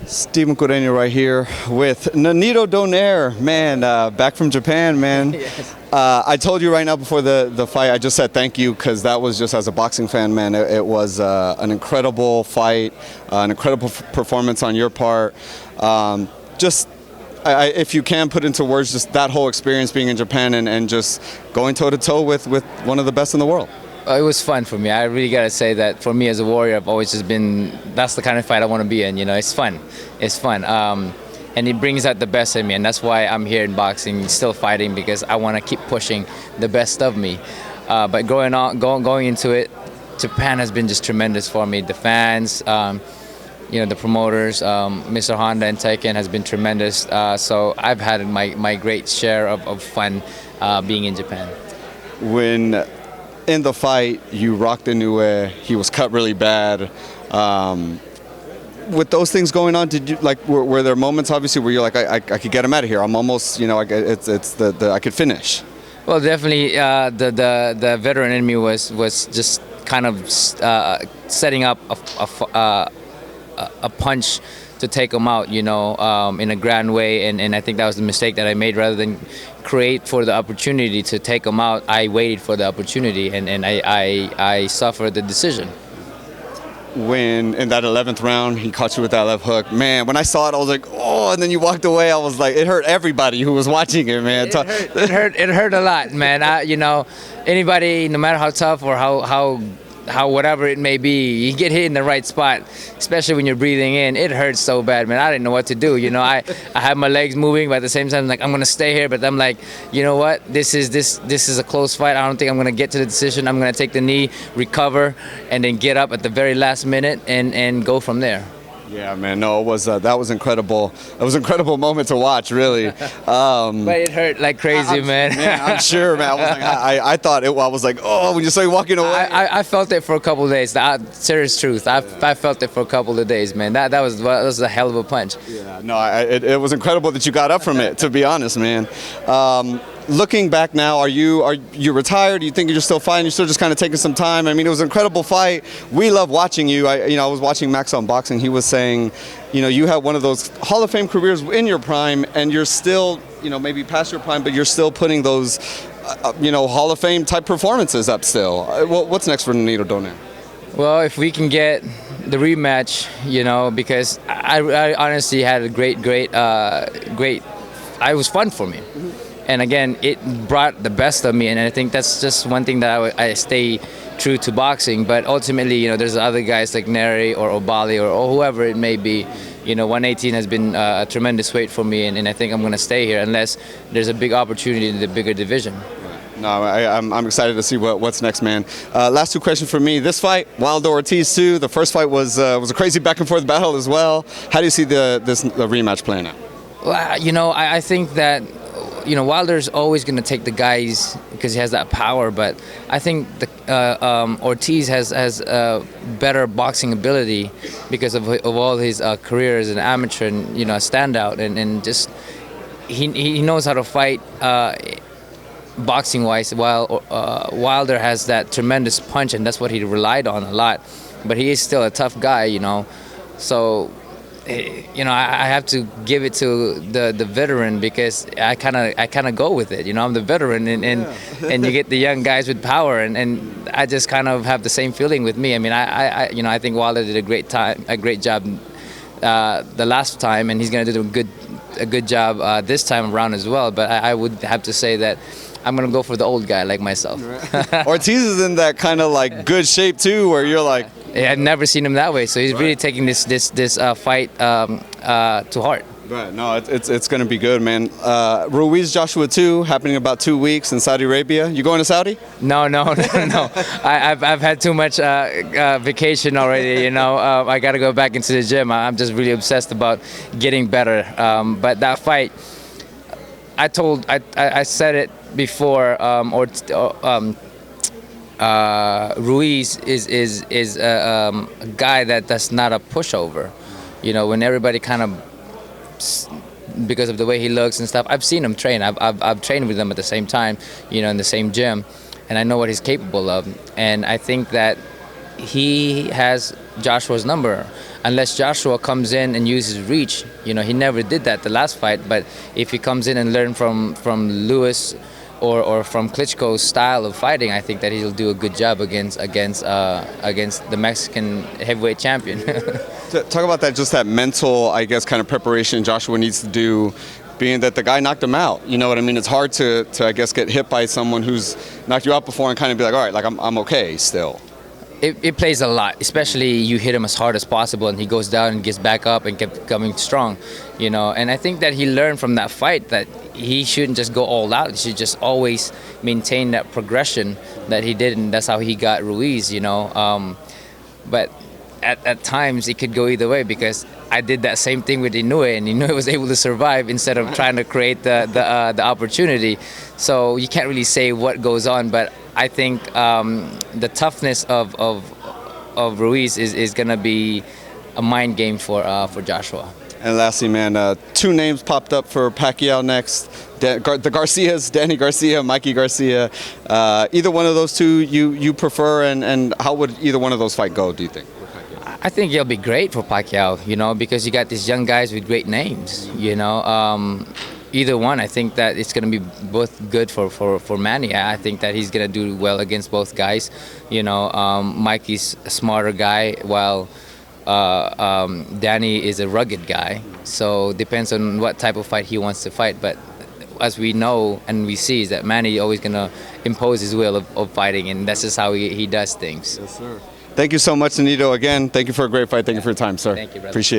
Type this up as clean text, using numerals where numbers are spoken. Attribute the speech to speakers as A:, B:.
A: Stephen Correño right here with Nonito Donaire, man, back from Japan, man.
B: Yes.
A: I told you right now before the fight, I just said thank you because that was just as a boxing fan, man, it was an incredible fight, an incredible performance on your part. If you can put into words just that whole experience being in Japan and just going toe-to-toe with one of the best in the world.
B: It was fun for me. I really gotta say that for me as a warrior, I've always just been, that's the kind of fight I want to be in. You know, it's fun. It's fun. And it brings out the best in me, and that's why I'm here in boxing, still fighting, because I want to keep pushing the best of me. But going into it, Japan has been just tremendous for me. The fans, the promoters, Mr. Honda and Taiken has been tremendous. So I've had my great share of fun being in Japan.
A: When in the fight, you rocked Inoue. He was cut really bad. With those things going on, did you were there moments obviously where you're like, I could get him out of here? I'm almost, I could finish.
B: Well, definitely, the veteran in me was just kind of setting up a punch to take him out, in a grand way, and I think that was the mistake that I made. Rather than create for the opportunity to take him out, I waited for the opportunity, and I suffered the decision.
A: When in that 11th round he caught you with that left hook, man, when I saw it I was like, oh, and then you walked away, I was like, it hurt everybody who was watching it, man.
B: It hurt a lot, man. Anybody, no matter how tough or how whatever it may be, you get hit in the right spot, especially when you're breathing in. It hurts so bad, man. I didn't know what to do. I had my legs moving, but at the same time, I'm gonna stay here. But I'm like, you know what? This is a close fight. I don't think I'm gonna get to the decision. I'm gonna take the knee, recover, and then get up at the very last minute and go from there.
A: Yeah, man. No, it was that was incredible. It was an incredible moment to watch, really.
B: But it hurt like crazy, man.
A: I'm sure, man. I thought it. I was like, oh, when you saw you walking away.
B: I felt it for a couple of days. Serious truth. I felt it for a couple of days, man. That was a hell of a punch.
A: Yeah. No, it was incredible that you got up from it. To be honest, man. Looking back now, are you retired? Do you think you're still fighting? You're still just kind of taking some time? I mean, it was an incredible fight. We love watching you. I was watching Max on Boxing. He was saying, you had one of those Hall of Fame careers in your prime, and you're still, maybe past your prime, but you're still putting those, Hall of Fame type performances up still. What's next for Nonito Donaire?
B: Well, if we can get the rematch, because I honestly had a great. It was fun for me. And again, it brought the best of me, and I think that's just one thing that I stay true to boxing. But ultimately, there's other guys like Neri or Obali or whoever it may be. 118 has been a tremendous weight for me, and I think I'm going to stay here unless there's a big opportunity in the bigger division.
A: No, I'm excited to see what's next, man. Last two questions for me. This fight, Wilder Ortiz too. The first fight was a crazy back and forth battle as well. How do you see the rematch playing out?
B: Well, I think that Wilder's always going to take the guys because he has that power, but I think Ortiz has better boxing ability because of all his career as an amateur and a standout, and just he knows how to fight boxing wise, while Wilder has that tremendous punch, and that's what he relied on a lot. But he is still a tough guy, so. I have to give it to the veteran because I kind of go with it. I'm the veteran, and you get the young guys with power, and I just kind of have the same feeling with me. I mean, I think Wilder did a great job the last time, and he's going to do a good job this time around as well. But I would have to say that I'm going to go for the old guy like myself.
A: Right. Ortiz is in that kind of good shape too, where you're like.
B: I've never seen him that way, so he's really taking this fight to heart.
A: Right. No, it's going to be good, man. Ruiz Joshua 2 happening in about 2 weeks in Saudi Arabia. You going to Saudi?
B: No. I've had too much vacation already. I got to go back into the gym. I'm just really obsessed about getting better. But that fight, I said it before. Ruiz is a guy that's not a pushover. When everybody kind of, because of the way he looks and stuff, I've seen him train. I've trained with him at the same time, in the same gym, and I know what he's capable of. And I think that he has Joshua's number unless Joshua comes in and uses reach. You know, he never did that the last fight, but if he comes in and learn from Lewis or from Klitschko's style of fighting, I think that he'll do a good job against the Mexican heavyweight champion.
A: Talk about that, just that mental, I guess, kind of preparation Joshua needs to do, being that the guy knocked him out. You know what I mean? It's hard to I guess, get hit by someone who's knocked you out before and kind of be like, all right, like I'm okay still.
B: It plays a lot, especially you hit him as hard as possible and he goes down and gets back up and kept coming strong, you know. And I think that he learned from that fight that he shouldn't just go all out. He should just always maintain that progression that he did, and that's how he got Ruiz, you know. But at times it could go either way, because I did that same thing with Inoue, and Inoue was able to survive instead of trying to create the opportunity. So you can't really say what goes on, but I think the toughness of Ruiz is going to be a mind game for Joshua.
A: And lastly, man, 2 names popped up for Pacquiao next. The Garcias, Danny Garcia, Mikey Garcia. Either one of those 2 you prefer, and how would either one of those fight go, do you think?
B: I think it'll be great for Pacquiao, you know, because you got these young guys with great names, you know. Either one, I think that it's going to be both good for Manny. I think that he's going to do well against both guys. You know, Mikey's a smarter guy, while Danny is a rugged guy. So depends on what type of fight he wants to fight. But as we know and we see, is that Manny always going to impose his will of fighting, and that's just how he does things.
A: Yes, sir. Thank you so much, Nonito. Again, thank you for a great fight. Thank you for your time, sir.
B: Thank you, brother.
A: Appreciate it.